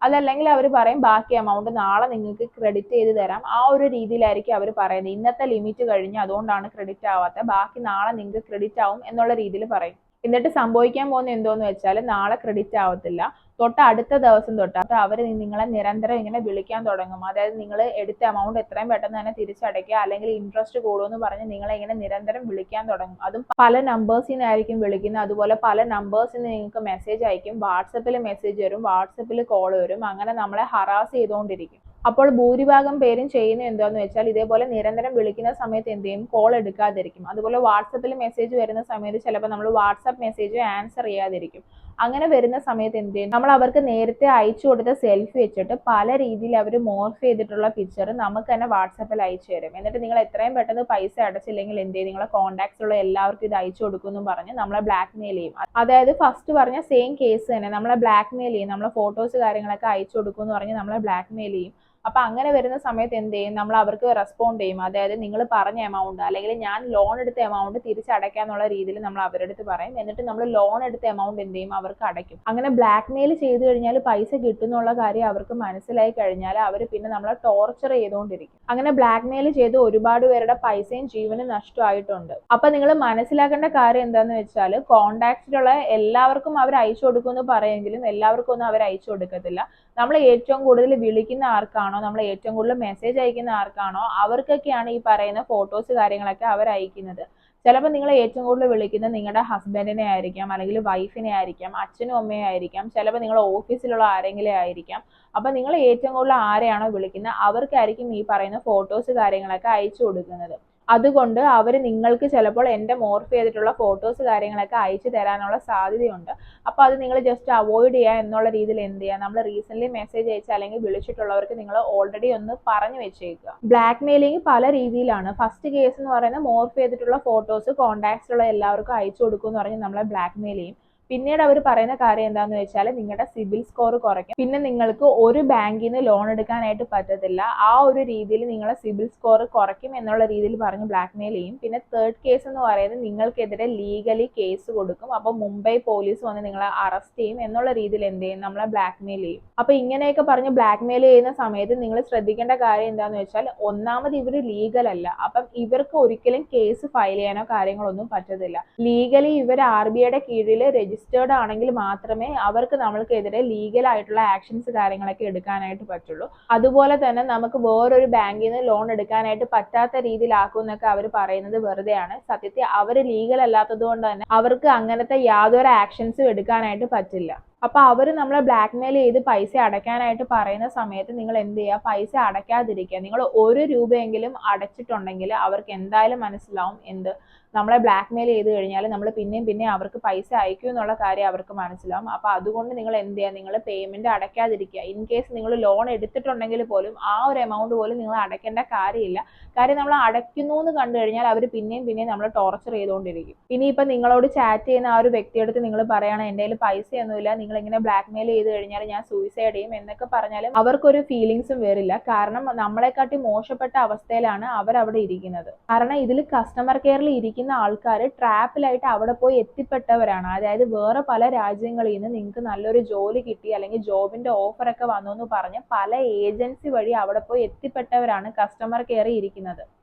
അതല്ലെങ്കിൽ അവർ പറയും ബാക്കി എമൗണ്ട് നാളെ നിങ്ങൾക്ക് ക്രെഡിറ്റ് ചെയ്ത് തരാം. ആ ഒരു രീതിയിലായിരിക്കും അവർ പറയുന്നത്. ഇന്നത്തെ ലിമിറ്റ് കഴിഞ്ഞ് അതുകൊണ്ടാണ് ക്രെഡിറ്റ് ആവാത്തത്, ബാക്കി നാളെ നിങ്ങൾക്ക് ക്രെഡിറ്റ് ആവും എന്നുള്ള രീതിയിൽ പറയും. എന്നിട്ട് സംഭവിക്കാൻ പോകുന്ന എന്തോന്ന് വെച്ചാൽ നാളെ ക്രെഡിറ്റ് ആവത്തില്ല, തൊട്ട് അടുത്ത ദിവസം തൊട്ട് അവർ നിങ്ങളെ നിരന്തരം ഇങ്ങനെ വിളിക്കാൻ തുടങ്ങും. അതായത് നിങ്ങൾ എടുത്ത എമൗണ്ട് എത്രയും പെട്ടെന്ന് തന്നെ തിരിച്ചടയ്ക്കുക, അല്ലെങ്കിൽ ഇൻട്രസ്റ്റ് കൂടുമെന്ന് പറഞ്ഞ് നിങ്ങളെ ഇങ്ങനെ നിരന്തരം വിളിക്കാൻ തുടങ്ങും. അതും പല നമ്പേഴ്സിൽ നിന്നായിരിക്കും വിളിക്കുന്നത്. അതുപോലെ പല നമ്പേഴ്സിൽ നിന്ന് നിങ്ങൾക്ക് മെസ്സേജ് അയക്കും, വാട്സപ്പിൽ മെസ്സേജ് വരും, വാട്സപ്പിൽ കോൾ വരും, അങ്ങനെ നമ്മളെ ഹറാസ് ചെയ്തുകൊണ്ടിരിക്കും. അപ്പോൾ ഭൂരിഭാഗം പേരും ചെയ്യുന്നത് എന്താണെന്ന് വെച്ചാൽ ഇതേപോലെ നിരന്തരം വിളിക്കുന്ന സമയത്ത് എന്ത് ചെയ്യും, കോൾ എടുക്കാതിരിക്കും. അതുപോലെ വാട്സപ്പിൽ മെസ്സേജ് വരുന്ന സമയത്ത് ചിലപ്പോൾ നമ്മൾ വാട്സപ്പ് മെസ്സേജ് ആൻസർ ചെയ്യാതിരിക്കും. അങ്ങനെ വരുന്ന സമയത്ത് എന്ത് ചെയ്യും, നമ്മൾ അവർക്ക് നേരത്തെ അയച്ചു കൊടുത്ത സെൽഫി വെച്ചിട്ട് പല രീതിയിൽ അവർ മോർഫ് ചെയ്തിട്ടുള്ള പിക്ചർ നമുക്ക് തന്നെ വാട്സപ്പിൽ അയച്ചു തരും. എന്നിട്ട് നിങ്ങൾ എത്രയും പെട്ടെന്ന് പൈസ അടച്ചില്ലെങ്കിൽ എന്ത് ചെയ്യും, നിങ്ങളെ കോൺടാക്ട്സ് എല്ലാവർക്കും ഇത് അയച്ചു കൊടുക്കുമെന്നും പറഞ്ഞ് നമ്മളെ ബ്ലാക്ക് മെയിൽ ചെയ്യും. അതായത് ഫസ്റ്റ് പറഞ്ഞ സെയിം കേസ് തന്നെ നമ്മളെ ബ്ലാക്ക് മെയിൽ ചെയ്യും, നമ്മളെ ഫോട്ടോസ് കാര്യങ്ങളൊക്കെ അയച്ചു കൊടുക്കുമെന്ന് പറഞ്ഞ് നമ്മളെ ബ്ലാക്ക് മെയിൽ ചെയ്യും. അപ്പൊ അങ്ങനെ വരുന്ന സമയത്ത് എന്ത് ചെയ്യും, നമ്മൾ അവർക്ക് റെസ്പോണ്ട് ചെയ്യും. അതായത് നിങ്ങൾ പറഞ്ഞ എമൗണ്ട് അല്ലെങ്കിൽ ഞാൻ ലോൺ എടുത്ത എമൗണ്ട് തിരിച്ചടയ്ക്കാന്നുള്ള രീതിയിൽ നമ്മൾ അവരുടെ അടുത്ത് പറയും. എന്നിട്ട് നമ്മൾ ലോൺ എടുത്ത എമൗണ്ട് എന്ത് ചെയ്യും, അവർക്ക് അടയ്ക്കും. അങ്ങനെ ബ്ലാക്ക് മെയിൽ ചെയ്ത് കഴിഞ്ഞാൽ പൈസ കിട്ടുന്നുള്ള കാര്യം അവർക്ക് മനസ്സിലായി കഴിഞ്ഞാൽ അവർ പിന്നെ നമ്മളെ ടോർച്ചർ ചെയ്തുകൊണ്ടിരിക്കും. അങ്ങനെ ബ്ലാക്ക് മെയിൽ ചെയ്ത് ഒരുപാട് പേരുടെ പൈസയും ജീവനും നഷ്ടമായിട്ടുണ്ട്. അപ്പൊ നിങ്ങൾ മനസ്സിലാക്കേണ്ട കാര്യം എന്താന്ന് വെച്ചാൽ കോണ്ടാക്ട്സിലുള്ള എല്ലാവർക്കും അവർ അയച്ചു കൊടുക്കുമെന്ന് പറയുമെങ്കിലും എല്ലാവർക്കും ഒന്നും അവർ അയച്ചു കൊടുക്കത്തില്ല. നമ്മൾ ഏറ്റവും കൂടുതൽ വിളിക്കുന്ന ആർക്കാണോ, നമ്മൾ ഏറ്റവും കൂടുതൽ മെസ്സേജ് അയക്കുന്ന ആർക്കാണോ അവർക്കൊക്കെയാണ് ഈ പറയുന്ന ഫോട്ടോസ് കാര്യങ്ങളൊക്കെ അവർ അയക്കുന്നത്. ചിലപ്പോൾ നിങ്ങൾ ഏറ്റവും കൂടുതൽ വിളിക്കുന്നത് നിങ്ങളുടെ ഹസ്ബൻഡിനെ ആയിരിക്കാം, അല്ലെങ്കിൽ വൈഫിനെ ആയിരിക്കാം, അച്ഛനും അമ്മയും ആയിരിക്കാം, ചിലപ്പോൾ നിങ്ങളുടെ ഓഫീസിലുള്ള ആരെങ്കിലും ആയിരിക്കാം. അപ്പൊ നിങ്ങൾ ഏറ്റവും കൂടുതൽ ആരെയാണോ വിളിക്കുന്നത് അവർക്കായിരിക്കും ഈ പറയുന്ന ഫോട്ടോസ് കാര്യങ്ങളൊക്കെ അയച്ചു കൊടുക്കുന്നത്. അതുകൊണ്ട് അവർ നിങ്ങൾക്ക് ചിലപ്പോൾ എൻ്റെ മോർഫ് ചെയ്തിട്ടുള്ള ഫോട്ടോസ് കാര്യങ്ങളൊക്കെ അയച്ചു തരാനുള്ള സാധ്യതയുണ്ട്. അപ്പോൾ അത് നിങ്ങൾ ജസ്റ്റ് അവോയ്ഡ് ചെയ്യുക എന്നുള്ള രീതിയിൽ എന്ത് ചെയ്യുക, നമ്മൾ റീസെൻ്റ്ലി മെസ്സേജ് അയച്ച അല്ലെങ്കിൽ വിളിച്ചിട്ടുള്ളവർക്ക് നിങ്ങൾ ഓൾറെഡി ഒന്ന് പറഞ്ഞു വെച്ചേക്കുക. ബ്ലാക്ക് മെയിലിംഗ് പല രീതിയിലാണ്. ഫസ്റ്റ് കേസ് എന്ന് പറയുന്നത് മോർഫ് ചെയ്തിട്ടുള്ള ഫോട്ടോസ് കോൺടാക്ട്സിലുള്ള എല്ലാവർക്കും അയച്ചു കൊടുക്കും എന്ന് പറഞ്ഞ് നമ്മളെ ബ്ലാക്ക് മെയിൽ ചെയ്യും. പിന്നീട് അവർ പറയുന്ന കാര്യം എന്താണെന്ന് വെച്ചാൽ നിങ്ങളുടെ സിബിൽ സ്കോർ കുറയ്ക്കും, പിന്നെ നിങ്ങൾക്ക് ഒരു ബാങ്കിൽ നിന്ന് ലോൺ എടുക്കാനായിട്ട് പറ്റത്തില്ല, ആ ഒരു രീതിയിൽ നിങ്ങളെ സിബിൽ സ്കോർ കുറയ്ക്കും എന്നുള്ള രീതിയിൽ പറഞ്ഞ് ബ്ലാക്ക് മെയിൽ ചെയ്യും. പിന്നെ തേർഡ് കേസ് എന്ന് പറയുന്നത് നിങ്ങൾക്കെതിരെ ലീഗലി കേസ് കൊടുക്കും, അപ്പോൾ മുംബൈ പോലീസ് വന്ന് നിങ്ങളെ അറസ്റ്റ് ചെയ്യും എന്നുള്ള രീതിയിൽ എന്ത് ചെയ്യും, നമ്മളെ ബ്ലാക്ക് മെയിൽ ചെയ്യും. അപ്പോൾ ഇങ്ങനെയൊക്കെ പറഞ്ഞ് ബ്ലാക്ക് മെയിൽ ചെയ്യുന്ന സമയത്ത് നിങ്ങൾ ശ്രദ്ധിക്കേണ്ട കാര്യം എന്താണെന്ന് വെച്ചാൽ ഒന്നാമത് ഇവർ ലീഗൽ അല്ല, അപ്പം ഇവർക്ക് ഒരിക്കലും കേസ് ഫയൽ ചെയ്യാനോ കാര്യങ്ങളൊന്നും പറ്റത്തില്ല. ലീഗലി ഇവർ RBIയുടെ കീഴിൽ രജിസ്റ്റേർഡ് ആണെങ്കിൽ മാത്രമേ അവർക്ക് നമ്മൾക്കെതിരെ ലീഗൽ ആയിട്ടുള്ള ആക്ഷൻസ് കാര്യങ്ങളൊക്കെ എടുക്കാനായിട്ട് പറ്റുള്ളൂ. അതുപോലെ തന്നെ നമുക്ക് വേറൊരു ബാങ്കിൽ നിന്ന് ലോൺ എടുക്കാനായിട്ട് പറ്റാത്ത രീതിയിലാക്കും എന്നൊക്കെ അവർ പറയുന്നത് വെറുതെയാണ്. സത്യത്തിൽ അവർ ലീഗൽ അല്ലാത്തത് കൊണ്ട് തന്നെ അവർക്ക് അങ്ങനത്തെ യാതൊരു ആക്ഷൻസും എടുക്കാനായിട്ട് പറ്റില്ല. അപ്പൊ അവർ നമ്മളെ ബ്ലാക്ക് മെയിൽ ചെയ്ത് പൈസ അടയ്ക്കാനായിട്ട് പറയുന്ന സമയത്ത് നിങ്ങൾ എന്ത് ചെയ്യുക, പൈസ അടയ്ക്കാതിരിക്കുക. നിങ്ങൾ 1 രൂപയെങ്കിലും അടച്ചിട്ടുണ്ടെങ്കിൽ അവർക്ക് എന്തായാലും മനസ്സിലാവും എന്ത് നമ്മളെ ബ്ലാക്ക്മെയിൽ ചെയ്ത് കഴിഞ്ഞാൽ നമ്മൾ പിന്നെയും അവർക്ക് പൈസ അയക്കും എന്നുള്ള കാര്യം അവർക്ക് മനസ്സിലാവും. അപ്പോൾ അതുകൊണ്ട് നിങ്ങൾ എന്ത് ചെയ്യുക, നിങ്ങൾ പേയ്മെന്റ് അടയ്ക്കാതിരിക്കുക. ഇൻ കേസ് നിങ്ങൾ ലോൺ എടുത്തിട്ടുണ്ടെങ്കിൽ പോലും ആ ഒരു എമൗണ്ട് പോലും നിങ്ങൾ അടയ്ക്കേണ്ട കാര്യമില്ല. കാര്യം നമ്മൾ അടയ്ക്കുന്നു എന്ന് കണ്ടു കഴിഞ്ഞാൽ അവർ പിന്നെയും നമ്മളെ ടോർച്ചർ ചെയ്തുകൊണ്ടിരിക്കും. ഇനിയിപ്പോൾ നിങ്ങളോട് ചാറ്റ് ചെയ്യുന്ന ആ ഒരു വ്യക്തിയെടുത്ത് നിങ്ങൾ പറയുകയാണ് എൻ്റെ കയ്യിൽ പൈസയൊന്നുമില്ല, നിങ്ങൾ ഇങ്ങനെ ബ്ലാക്ക്മെയിൽ ചെയ്ത് കഴിഞ്ഞാൽ ഞാൻ സൂയിസൈഡ് ചെയ്യും എന്നൊക്കെ പറഞ്ഞാലും അവർക്കൊരു ഫീലിങ്സും വരില്ല. കാരണം നമ്മളെക്കാട്ടി മോശപ്പെട്ട അവസ്ഥയിലാണ് അവരവിടെ ഇരിക്കുന്നത്. കാരണം ഇതിൽ കസ്റ്റമർ കെയറിൽ ഇരിക്കുന്ന ആൾക്കാർ ട്രാപ്പിലായിട്ട് അവിടെ പോയി എത്തിപ്പെട്ടവരാണ്. അതായത് വേറെ പല രാജ്യങ്ങളിൽ നിന്ന് നിങ്ങൾക്ക് നല്ലൊരു ജോലി കിട്ടി അല്ലെങ്കിൽ ജോബിന്റെ ഓഫർ ഒക്കെ വന്നു എന്ന് പറഞ്ഞ് പല ഏജൻസി വഴി അവിടെ പോയി എത്തിപ്പെട്ടവരാണ് കസ്റ്റമർ കെയറിൽ ഇരിക്കുന്നത്.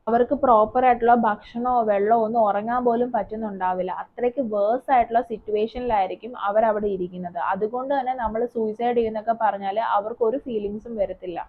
അവർക്ക് പ്രോപ്പർ ആയിട്ടുള്ള ഭക്ഷണമോ വെള്ളമോ ഒന്നും ഉറങ്ങാൻ പോലും പറ്റുന്നുണ്ടാവില്ല. അത്രയ്ക്ക് വേഴ്സ് ആയിട്ടുള്ള സിറ്റുവേഷനിലായിരിക്കും അവരവിടെ ഇരിക്കുന്നത്. അതുകൊണ്ട് തന്നെ നമ്മൾ സൂയിസൈഡ് ചെയ്യുന്നൊക്കെ പറഞ്ഞാൽ അവർക്ക് ഒരു ഫീലിങ്സും വരത്തില്ല.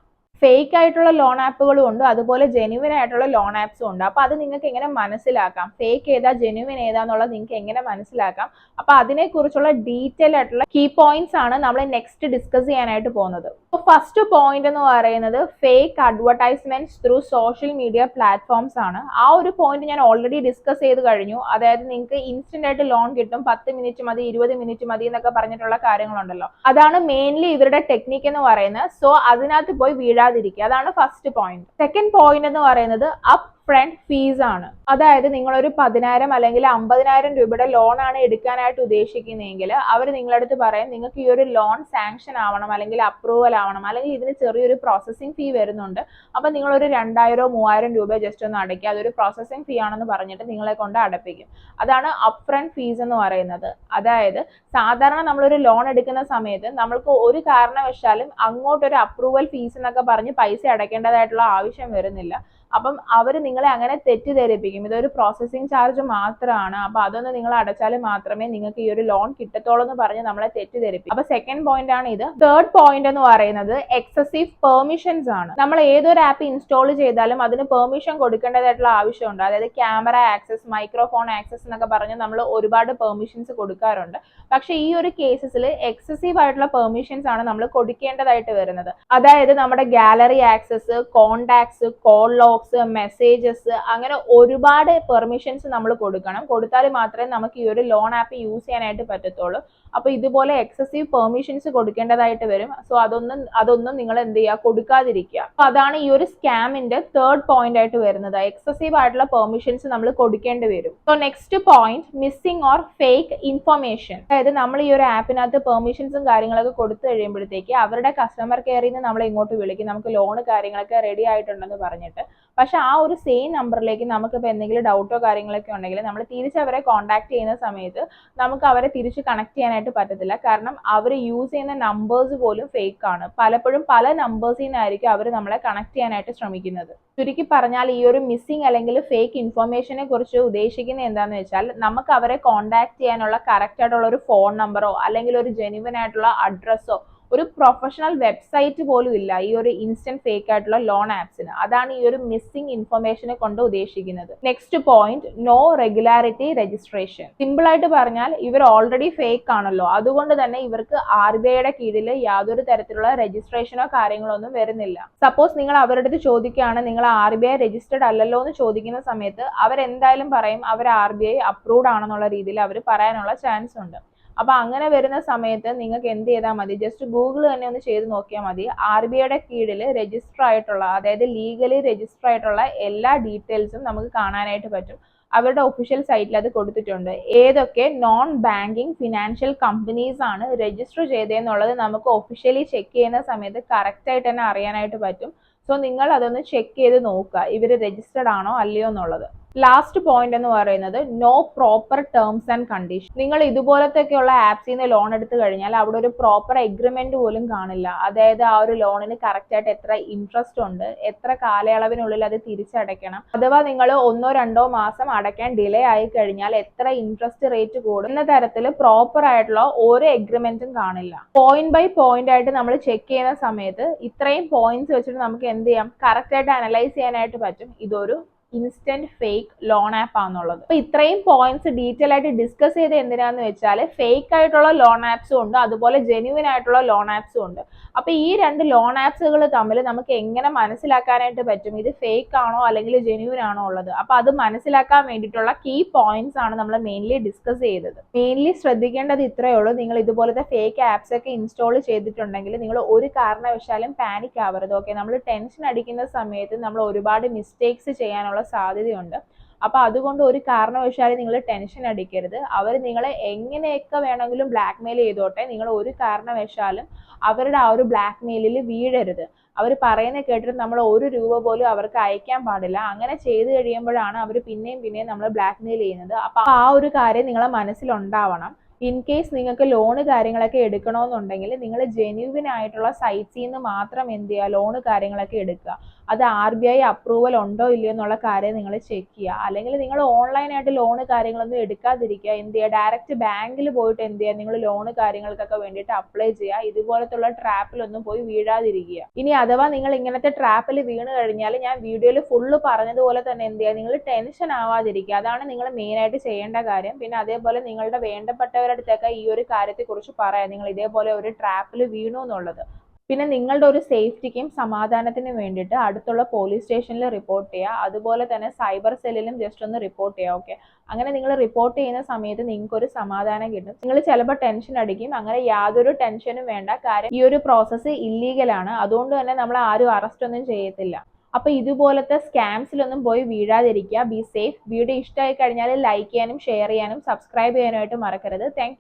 ഫേക്ക് ആയിട്ടുള്ള ലോൺ ആപ്പുകളും ഉണ്ട്, അതുപോലെ ജെന്യുവിൻ ആയിട്ടുള്ള ലോൺ ആപ്സും ഉണ്ട്. അപ്പൊ അത് നിങ്ങൾക്ക് എങ്ങനെ മനസ്സിലാക്കാം, ഫേക്ക് ഏതാ ജെന്യുവിൻ ഏതാന്നുള്ളത് നിങ്ങൾക്ക് എങ്ങനെ മനസ്സിലാക്കാം? അപ്പൊ അതിനെക്കുറിച്ചുള്ള ഡീറ്റെയിൽ ആയിട്ടുള്ള കീ പോയിന്റ്സ് ആണ് നമ്മൾ നെക്സ്റ്റ് ഡിസ്കസ് ചെയ്യാനായിട്ട് പോകുന്നത്. ഫസ്റ്റ് പോയിന്റ് എന്ന് പറയുന്നത് fake advertisements through social media platforms ആണ്. ആ ഒരു പോയിന്റ് ഞാൻ ഓൾറെഡി ഡിസ്കസ് ചെയ്ത് കഴിഞ്ഞു. അതായത് നിങ്ങൾക്ക് ഇൻസ്റ്റന്റ് ആയിട്ട് ലോൺ കിട്ടും, 10 മിനിറ്റ് മതി, 20 മിനിറ്റ് മതി എന്നൊക്കെ പറഞ്ഞിട്ടുള്ള കാര്യങ്ങളുണ്ടല്ലോ. അതാണ് മെയിൻലി ഇവരുടെ ടെക്നിക്ക് എന്ന് പറയുന്നത്. സോ അതിനകത്ത് പോയി വീഴാതിരിക്കുക, അതാണ് ഫസ്റ്റ് പോയിന്റ്. സെക്കൻഡ് പോയിന്റ് എന്ന് പറയുന്നത് അപ്പ് ഫ്രണ്ട് ഫീസ് ആണ്. അതായത് നിങ്ങളൊരു 10,000 അല്ലെങ്കിൽ 50,000 രൂപയുടെ ലോൺ ആണ് എടുക്കാനായിട്ട് ഉദ്ദേശിക്കുന്നതെങ്കിൽ അവർ നിങ്ങളടുത്ത് പറയും നിങ്ങൾക്ക് ഈ ഒരു ലോൺ സാങ്ഷൻ ആവണം അല്ലെങ്കിൽ അപ്രൂവൽ ആവണം, അല്ലെങ്കിൽ ഇതിന് ചെറിയൊരു പ്രോസസ്സിംഗ് ഫീ വരുന്നുണ്ട്. അപ്പൊ നിങ്ങളൊരു 2,000-3,000 രൂപ ജസ്റ്റ് ഒന്ന് അടയ്ക്കുക, അതൊരു പ്രോസസ്സിംഗ് ഫീ ആണെന്ന് പറഞ്ഞിട്ട് നിങ്ങളെ കൊണ്ട് അടപ്പിക്കും. അതാണ് അപ്പ് ഫ്രണ്ട് ഫീസ് എന്ന് പറയുന്നത്. അതായത് സാധാരണ നമ്മളൊരു ലോൺ എടുക്കുന്ന സമയത്ത് നമ്മൾക്ക് ഒരു കാരണവശാലും അങ്ങോട്ടൊരു അപ്രൂവൽ ഫീസ് എന്നൊക്കെ പറഞ്ഞ് പൈസ അടയ്ക്കേണ്ടതായിട്ടുള്ള ആവശ്യം വരുന്നില്ല. അപ്പം അവർ നിങ്ങളെ അങ്ങനെ തെറ്റിദ്ധരിപ്പിക്കും, ഇതൊരു പ്രോസസ്സിംഗ് ചാർജ് മാത്രമാണ്, അപ്പൊ അതൊന്ന് നിങ്ങൾ അടച്ചാൽ മാത്രമേ നിങ്ങൾക്ക് ഈ ഒരു ലോൺ കിട്ടത്തുള്ളൂ എന്ന് പറഞ്ഞ് നമ്മളെ തെറ്റിദ്ധരിപ്പിക്കും. അപ്പൊ സെക്കൻഡ് പോയിന്റ് ആണ് ഇത്. തേർഡ് പോയിന്റ് എന്ന് പറയുന്നത് എക്സസീവ് പെർമിഷൻസ് ആണ്. നമ്മൾ ഏതൊരു ആപ്പ് ഇൻസ്റ്റാൾ ചെയ്താലും അതിന് പെർമിഷൻ കൊടുക്കേണ്ടതായിട്ടുള്ള ആവശ്യമുണ്ട്. അതായത് ക്യാമറ ആക്സസ്, മൈക്രോഫോൺ ആക്സസ് എന്നൊക്കെ പറഞ്ഞ് നമ്മൾ ഒരുപാട് പെർമിഷൻസ് കൊടുക്കാറുണ്ട്. പക്ഷെ ഈ ഒരു കേസസിൽ എക്സസീവ് ആയിട്ടുള്ള പെർമിഷൻസ് ആണ് നമ്മൾ കൊടുക്കേണ്ടതായിട്ട് വരുന്നത്. അതായത് നമ്മുടെ gallery access, contacts, call log, messages, അങ്ങനെ ഒരുപാട് പെർമിഷൻസ് നമ്മൾ കൊടുക്കണം. കൊടുത്താൽ മാത്രമേ നമുക്ക് ഈ ഒരു ലോൺ ആപ്പ് യൂസ് ചെയ്യാനായിട്ട് പറ്റത്തുള്ളൂ. അപ്പൊ ഇതുപോലെ എക്സസീവ് പെർമിഷൻസ് കൊടുക്കേണ്ടതായിട്ട് വരും. സോ അതൊന്നും നിങ്ങൾ എന്ത് ചെയ്യുക, കൊടുക്കാതിരിക്കുക. അപ്പൊ അതാണ് ഈ ഒരു സ്കാമിന്റെ തേർഡ് പോയിന്റ് ആയിട്ട് വരുന്നത്. എക്സസീവ് ആയിട്ടുള്ള പെർമിഷൻസ് നമ്മൾ കൊടുക്കേണ്ടി വരും. So next point missing or fake information. അതായത് നമ്മൾ ഈ ഒരു ആപ്പിനകത്ത് പെർമിഷൻസും കാര്യങ്ങളൊക്കെ കൊടുത്തു കഴിയുമ്പോഴത്തേക്ക് അവരുടെ കസ്റ്റമർ കെയറിൽ നിന്ന് നമ്മളെ ഇങ്ങോട്ട് വിളിക്കും, നമുക്ക് ലോൺ കാര്യങ്ങളൊക്കെ റെഡി ആയിട്ടുണ്ടെന്ന് പറഞ്ഞിട്ട്. പക്ഷെ ആ ഒരു സെയിം നമ്പറിലേക്ക് നമുക്കിപ്പോൾ എന്തെങ്കിലും ഡൗട്ടോ കാര്യങ്ങളൊക്കെ ഉണ്ടെങ്കിൽ നമ്മൾ തിരിച്ച് അവരെ കോൺടാക്ട് ചെയ്യുന്ന സമയത്ത് നമുക്ക് അവരെ തിരിച്ച് കണക്ട് ചെയ്യാനായിട്ട് പറ്റത്തില്ല. കാരണം അവർ യൂസ് ചെയ്യുന്ന നമ്പേഴ്സ് പോലും ഫേക്ക് ആണ്. പലപ്പോഴും പല നമ്പേഴ്സിൽ നിന്നായിരിക്കും അവർ നമ്മളെ കണക്ട് ചെയ്യാനായിട്ട് ശ്രമിക്കുന്നത്. ചുരുക്കി പറഞ്ഞാൽ ഈ ഒരു മിസ്സിംഗ് അല്ലെങ്കിൽ ഫേക്ക് ഇൻഫർമേഷനെ കുറിച്ച് ഉദ്ദേശിക്കുന്നത് എന്താണെന്ന് വെച്ചാൽ നമുക്ക് അവരെ കോൺടാക്ട് ചെയ്യാനുള്ള കറക്റ്റ് ആയിട്ടുള്ള ഒരു ഫോൺ നമ്പറോ അല്ലെങ്കിൽ ഒരു ജെന്യുവൻ ആയിട്ടുള്ള അഡ്രസ്സോ ഒരു പ്രൊഫഷണൽ വെബ്സൈറ്റ് പോലും ഇല്ല ഈ ഒരു ഇൻസ്റ്റന്റ് ഫേക്ക് ആയിട്ടുള്ള ലോൺ ആപ്സിന്. അതാണ് ഈ ഒരു മിസ്സിംഗ് ഇൻഫർമേഷനെ കൊണ്ട് ഉദ്ദേശിക്കുന്നത്. Next point no regularity registration. Simple ആയിട്ട് പറഞ്ഞാൽ ഇവർ ഓൾറെഡി ഫേക്ക് ആണല്ലോ, അതുകൊണ്ട് തന്നെ ഇവർക്ക് RBIയുടെ കീഴിൽ യാതൊരു തരത്തിലുള്ള രജിസ്ട്രേഷനോ കാര്യങ്ങളോ ഒന്നും വരുന്നില്ല. സപ്പോസ് നിങ്ങൾ അവരുടെ അടുത്ത് ചോദിക്കുകയാണ് നിങ്ങൾ RBI രജിസ്റ്റേർഡ് അല്ലല്ലോ എന്ന് ചോദിക്കുന്ന സമയത്ത് അവരെന്തായാലും പറയും അവർ RBI അപ്രൂവ്ഡ് ആണെന്നുള്ള രീതിയിൽ അവർ പറയാനുള്ള ചാൻസ് ഉണ്ട്. അപ്പൊ അങ്ങനെ വരുന്ന സമയത്ത് നിങ്ങൾക്ക് എന്ത് ചെയ്താൽ മതി, ജസ്റ്റ് ഗൂഗിൾ തന്നെ ഒന്ന് ചെയ്ത് നോക്കിയാൽ മതി. RBIയുടെ കീഴിൽ രജിസ്റ്റർ ആയിട്ടുള്ള, അതായത് ലീഗലി രജിസ്റ്റർ ആയിട്ടുള്ള എല്ലാ ഡീറ്റെയിൽസും നമുക്ക് കാണാനായിട്ട് പറ്റും. അവരുടെ ഒഫീഷ്യൽ സൈറ്റിൽ അത് കൊടുത്തിട്ടുണ്ട്. ഏതൊക്കെ നോൺ ബാങ്കിങ് ഫിനാൻഷ്യൽ കമ്പനീസ് ആണ് രജിസ്റ്റർ ചെയ്തതെന്നുള്ളത് നമുക്ക് ഒഫീഷ്യലി ചെക്ക് ചെയ്യുന്ന സമയത്ത് കറക്റ്റ് ആയിട്ട് തന്നെ അറിയാനായിട്ട് പറ്റും. സോ നിങ്ങൾ അതൊന്ന് ചെക്ക് ചെയ്ത് നോക്കുക, ഇവർ രജിസ്റ്റർഡ് ആണോ അല്ലയോ എന്നുള്ളത്. ലാസ്റ്റ് പോയിന്റ് എന്ന് പറയുന്നത് no proper terms and condition. നിങ്ങൾ ഇതുപോലത്തെയൊക്കെയുള്ള ആപ്സിൽ നിന്ന് ലോൺ എടുത്തു കഴിഞ്ഞാൽ അവിടെ ഒരു പ്രോപ്പർ എഗ്രിമെന്റ് പോലും കാണില്ല. അതായത് ആ ഒരു ലോണിന് കറക്റ്റ് ആയിട്ട് എത്ര ഇൻട്രസ്റ്റ് ഉണ്ട്, എത്ര കാലയളവിനുള്ളിൽ അത് തിരിച്ചടയ്ക്കണം, അഥവാ നിങ്ങൾ 1-2 മാസം അടയ്ക്കാൻ ഡിലേ ആയി കഴിഞ്ഞാൽ എത്ര ഇൻട്രസ്റ്റ് റേറ്റ് കൂടും എന്ന തരത്തിൽ പ്രോപ്പർ ആയിട്ടുള്ള ഒരു എഗ്രിമെന്റും കാണില്ല. പോയിന്റ് ബൈ പോയിന്റ് ആയിട്ട് നമ്മൾ ചെക്ക് ചെയ്യുന്ന സമയത്ത് ഇത്രയും പോയിന്റ്സ് വെച്ചിട്ട് നമുക്ക് എന്ത് ചെയ്യാം, കറക്റ്റ് ആയിട്ട് അനലൈസ് ചെയ്യാനായിട്ട് പറ്റും ഇതൊരു ഇൻസ്റ്റന്റ് ഫേക്ക് ലോൺ ആപ്പ് ആണെന്നുള്ളത്. അപ്പൊ ഇത്രയും പോയിന്റ്സ് ഡീറ്റെയിൽ ആയിട്ട് ഡിസ്കസ് ചെയ്ത് എന്തിനാന്ന് വെച്ചാൽ ഫേക്ക് ആയിട്ടുള്ള ലോൺ ആപ്സും ഉണ്ട്, അതുപോലെ ജെന്യുവൻ ആയിട്ടുള്ള ലോൺ ആപ്സും ഉണ്ട്. അപ്പൊ ഈ രണ്ട് ലോൺ ആപ്സുകൾ തമ്മിൽ നമുക്ക് എങ്ങനെ മനസ്സിലാക്കാനായിട്ട് പറ്റും ഇത് ഫേക്ക് ആണോ അല്ലെങ്കിൽ ജെന്യുവൻ ആണോ ഉള്ളത്? അപ്പൊ അത് മനസ്സിലാക്കാൻ വേണ്ടിയിട്ടുള്ള കീ പോയിന്റ്സ് ആണ് നമ്മൾ മെയിൻലി ഡിസ്കസ് ചെയ്തത്. മെയിൻലി ശ്രദ്ധിക്കേണ്ടത് ഇത്രയേ ഉള്ളൂ. നിങ്ങൾ ഇതുപോലത്തെ ഫേക്ക് ആപ്സ് ഒക്കെ ഇൻസ്റ്റാൾ ചെയ്തിട്ടുണ്ടെങ്കിൽ നിങ്ങൾ ഒരു കാരണവശാലും പാനിക് ആവരുത്. ഓക്കെ, നമ്മൾ ടെൻഷൻ അടിക്കുന്ന സമയത്ത് നമ്മൾ ഒരുപാട് മിസ്റ്റേക്സ് ചെയ്യാനുള്ള സാധ്യതയുണ്ട്. അപ്പൊ അതുകൊണ്ട് ഒരു കാരണവശാലും നിങ്ങൾ ടെൻഷൻ അടിക്കരുത്. അവർ നിങ്ങളെ എങ്ങനെയൊക്കെ വേണമെങ്കിലും ബ്ലാക്ക്മെയിൽ ചെയ്തോട്ടെ, നിങ്ങൾ ഒരു കാരണവശാലും അവരുടെ ആ ഒരു ബ്ലാക്ക്മെയിലിൽ വീഴരുത്. അവർ പറയുന്നത് കേട്ടിട്ട് നമ്മൾ ₹1 പോലും അവർക്ക് അയക്കാൻ പാടില്ല. അങ്ങനെ ചെയ്തു കഴിയുമ്പോഴാണ് അവർ പിന്നെയും നമ്മൾ ബ്ലാക്ക്മെയിൽ ചെയ്യുന്നത്. അപ്പൊ ആ ഒരു കാര്യം നിങ്ങളെ മനസ്സിലുണ്ടാവണം. ഇൻ കേസ് നിങ്ങൾക്ക് ലോണ് കാര്യങ്ങളൊക്കെ എടുക്കണമെന്നുണ്ടെങ്കിൽ നിങ്ങൾ ജെന്യുവിൻ ആയിട്ടുള്ള സൈറ്റ്സിൽ നിന്ന് മാത്രം എന്ത് ചെയ്യുക, ലോണ് കാര്യങ്ങളൊക്കെ എടുക്കുക. അത് RBI അപ്രൂവൽ ഉണ്ടോ ഇല്ലയോ എന്നുള്ള കാര്യം നിങ്ങൾ ചെക്ക് ചെയ്യുക. അല്ലെങ്കിൽ നിങ്ങൾ ഓൺലൈനായിട്ട് ലോണ് കാര്യങ്ങളൊന്നും എടുക്കാതിരിക്കുക. എന്ത് ചെയ്യുക, ഡയറക്റ്റ് ബാങ്കിൽ പോയിട്ട് എന്ത് ചെയ്യുക, നിങ്ങൾ ലോണ് കാര്യങ്ങൾക്കൊക്കെ വേണ്ടിയിട്ട് അപ്ലൈ ചെയ്യുക. ഇതുപോലത്തുള്ള ട്രാപ്പിലൊന്നും പോയി വീഴാതിരിക്കുക. ഇനി അഥവാ നിങ്ങൾ ഇങ്ങനത്തെ ട്രാപ്പിൽ വീണ് കഴിഞ്ഞാൽ ഞാൻ വീഡിയോയിൽ ഫുള്ള് പറഞ്ഞതുപോലെ തന്നെ എന്ത് ചെയ്യുക, നിങ്ങൾ ടെൻഷൻ ആവാതിരിക്കുക. അതാണ് നിങ്ങൾ മെയിനായിട്ട് ചെയ്യേണ്ട കാര്യം. പിന്നെ അതേപോലെ നിങ്ങളുടെ വേണ്ടപ്പെട്ടവരുടെ അടുത്തൊക്കെ ഈ ഒരു കാര്യത്തെക്കുറിച്ച് പറയാം, നിങ്ങൾ ഇതേപോലെ ഒരു ട്രാപ്പിൽ വീണു എന്നുള്ളത്. പിന്നെ നിങ്ങളുടെ ഒരു സേഫ്റ്റിക്കും സമാധാനത്തിനും വേണ്ടിയിട്ട് അടുത്തുള്ള പോലീസ് സ്റ്റേഷനിൽ റിപ്പോർട്ട് ചെയ്യുക. അതുപോലെ തന്നെ സൈബർ സെല്ലിലും ജസ്റ്റ് ഒന്ന് റിപ്പോർട്ട് ചെയ്യുക. ഓക്കെ, അങ്ങനെ നിങ്ങൾ റിപ്പോർട്ട് ചെയ്യുന്ന സമയത്ത് നിങ്ങൾക്ക് ഒരു സമാധാനം കിട്ടും. നിങ്ങൾ ചിലപ്പോൾ ടെൻഷൻ അടിക്കും. അങ്ങനെ യാതൊരു ടെൻഷനും വേണ്ട. കാര്യം ഈ ഒരു പ്രോസസ്സ് ഇല്ലീഗലാണ്. അതുകൊണ്ട് തന്നെ നമ്മൾ ആരും അറസ്റ്റ് ഒന്നും ചെയ്യത്തില്ല. അപ്പൊ ഇതുപോലത്തെ സ്കാംസിലൊന്നും പോയി വീഴാതിരിക്കുക. Be safe. വീഡിയോ ഇഷ്ടമായി കഴിഞ്ഞാൽ ലൈക്ക് ചെയ്യാനും ഷെയർ ചെയ്യാനും സബ്സ്ക്രൈബ് ചെയ്യാനായിട്ട് മറക്കരുത്. താങ്ക്